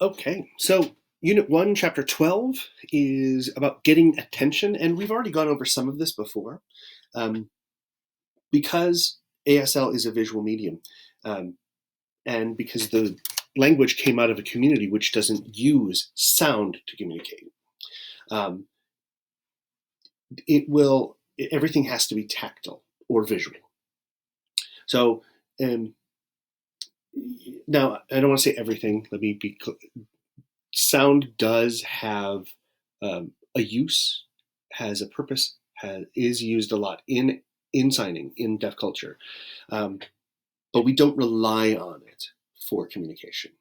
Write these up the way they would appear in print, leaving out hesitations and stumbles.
Okay, so Unit 1, Chapter 12 is about getting attention, and we've already gone over some of this before. Um, because ASL is a visual medium, um, and because the language came out of a community which doesn't use sound to communicate, um, everything has to be tactile or visual. So now I don't want to say everything. Let me be clear. Sound does have a use, has a purpose, is used a lot in signing in deaf culture, but we don't rely on it for communication.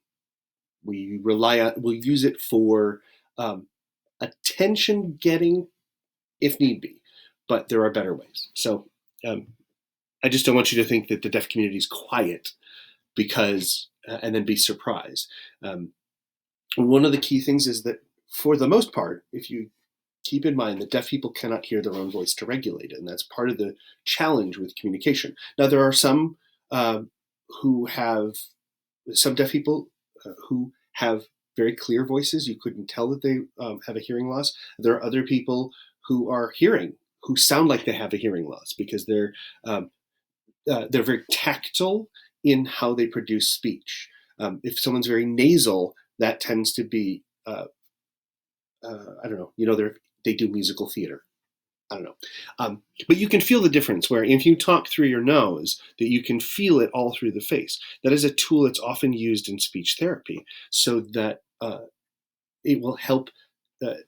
We'll use it for attention getting if need be, but there are better ways. So I just don't want you to think that the deaf community is quiet because and then be surprised. One of the key things is that for the most part, if you keep in mind that deaf people cannot hear their own voice to regulate it, and that's part of the challenge with communication. Now, there are some who have some deaf people who have very clear voices. You couldn't tell that they have a hearing loss. There are other people who are hearing who sound like they have a hearing loss because they're very tactile in how they produce speech. If someone's very nasal, that tends to be I don't know. They do musical theater. I don't know. But you can feel the difference where if you talk through your nose, that you can feel it all through the face. That is a tool that's often used in speech therapy so that it will help,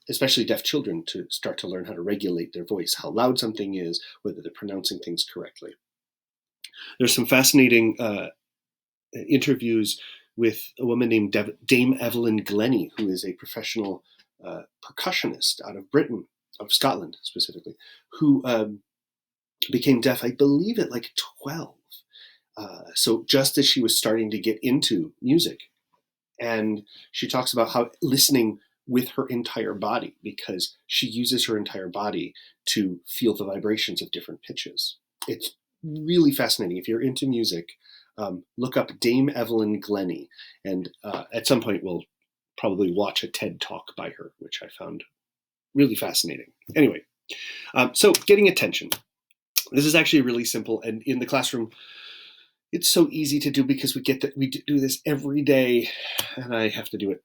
especially deaf children, to start to learn how to regulate their voice, how loud something is, whether they're pronouncing things correctly. There's some fascinating interviews with a woman named Dame Evelyn Glennie, who is a professional percussionist out of Britain, of Scotland specifically, who became deaf, I believe, at like 12. So just as she was starting to get into music. And she talks about how listening with her entire body, because she uses her entire body to feel the vibrations of different pitches. It's really fascinating. If you're into music, look up Dame Evelyn Glennie, and at some point we'll probably watch a TED talk by her, which I found really fascinating. Anyway, so getting attention. This is actually really simple, and in the classroom, it's so easy to do because we do this every day, and I have to do it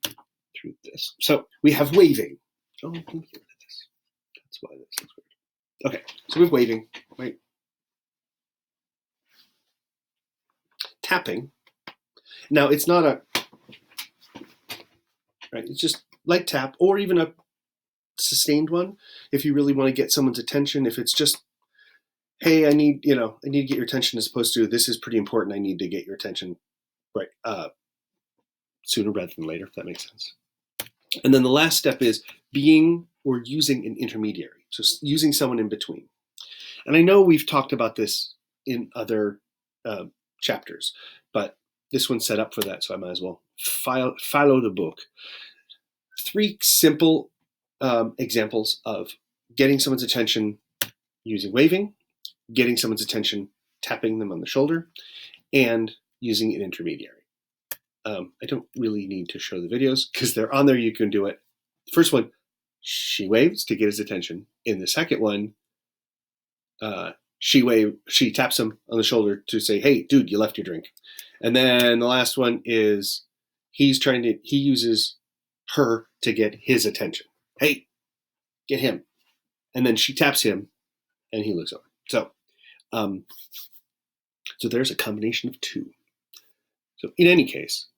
through this. So we have waving. Oh, look at this. That's why this is weird. Okay, so we have waving, right? Tapping. Now it's not right. It's just light tap, or even a sustained one. If you really want to get someone's attention, if it's just, hey, I need to get your attention, as opposed to, this is pretty important, I need to get your attention right sooner rather than later, if that makes sense. And then the last step is being or using an intermediary, so using someone in between. And I know we've talked about this in other chapters, but this one's set up for that, so I might as well follow the book. 3 simple examples of getting someone's attention using waving, getting someone's attention tapping them on the shoulder, and using an intermediary. I don't really need to show the videos because they're on there. You can do it. First one, she waves to get his attention. In the second one, she taps him on the shoulder to say, hey, dude, you left your drink. And then the last one is he uses her to get his attention. Hey, get him. And then she taps him and he looks over. So there's a combination of 2. So in any case,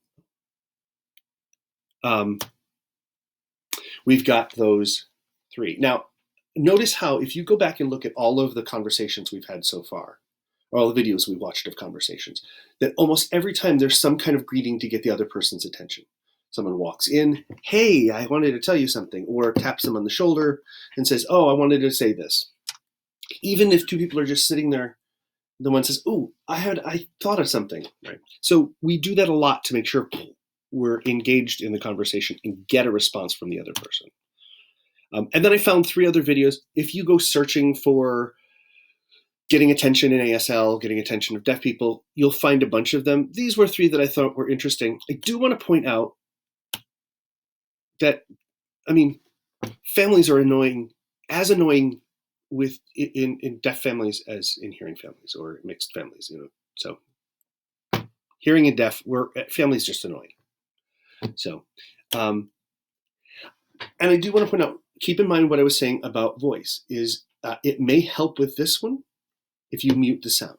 we've got those 3. Now, notice how if you go back and look at all of the conversations we've had so far, or all the videos we watched of conversations, that almost every time there's some kind of greeting to get the other person's attention. Someone walks in, hey, I wanted to tell you something, or taps them on the shoulder and says, oh, I wanted to say this. Even if 2 people are just sitting there, the one says, oh, I thought of something. Right? So we do that a lot to make sure we're engaged in the conversation and get a response from the other person. And then I found 3 other videos. If you go searching for getting attention in ASL, getting attention of deaf people, you'll find a bunch of them. These were 3 that I thought were interesting. I do want to point out that, I mean, families are as annoying in deaf families as in hearing families or mixed families, So hearing and deaf, families just annoying. So, and I do want to point out, keep in mind what I was saying about voice is it may help with this one if you mute the sound.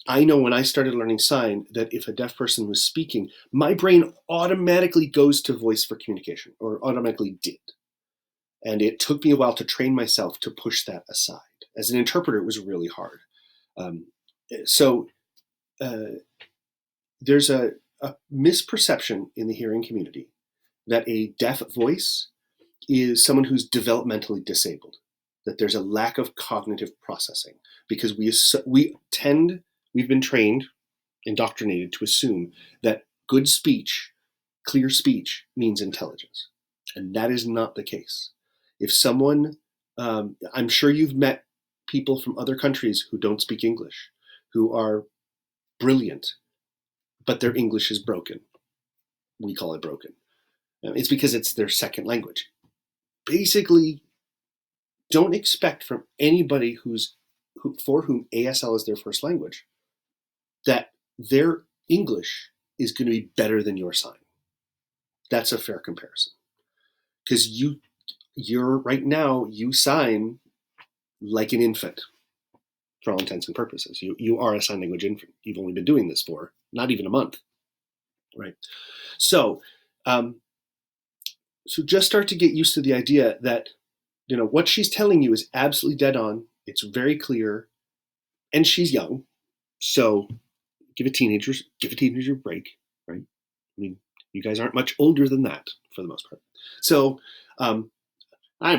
I know when I started learning sign that if a deaf person was speaking, my brain automatically goes to voice for communication, or automatically did. And it took me a while to train myself to push that aside. As an interpreter, it was really hard. So there's a misperception in the hearing community that a deaf voice is someone who's developmentally disabled, that there's a lack of cognitive processing, because we've been trained, indoctrinated to assume that good speech, clear speech means intelligence. And that is not the case. If someone, I'm sure you've met people from other countries who don't speak English, who are brilliant, but their English is broken. We call it broken. It's because it's their second language. Basically, don't expect from anybody for whom ASL is their first language that their English is going to be better than your sign. That's a fair comparison. Because you're right now, you sign like an infant for all intents and purposes. You are a sign language infant. You've only been doing this for not even a month, right? So, so just start to get used to the idea that, what she's telling you is absolutely dead on. It's very clear, and she's young, so give a teenager a break, right? I mean, you guys aren't much older than that for the most part. So, I'm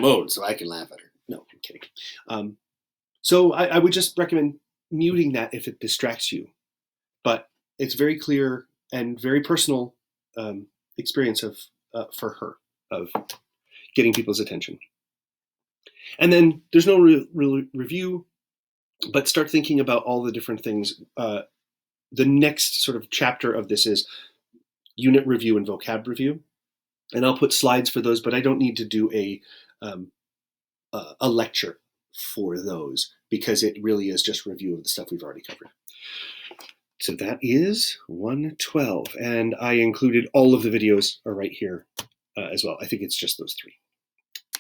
old, so I can laugh at her. No, I'm kidding. So I would just recommend muting that if it distracts you. But it's very clear and very personal experience for her of getting people's attention. And then there's no real review, but start thinking about all the different things. The next sort of chapter of this is unit review and vocab review. And I'll put slides for those, but I don't need to do a lecture for those, because it really is just review of the stuff we've already covered. So that is 112, and I included all of the videos are right here as well. I think it's just those three.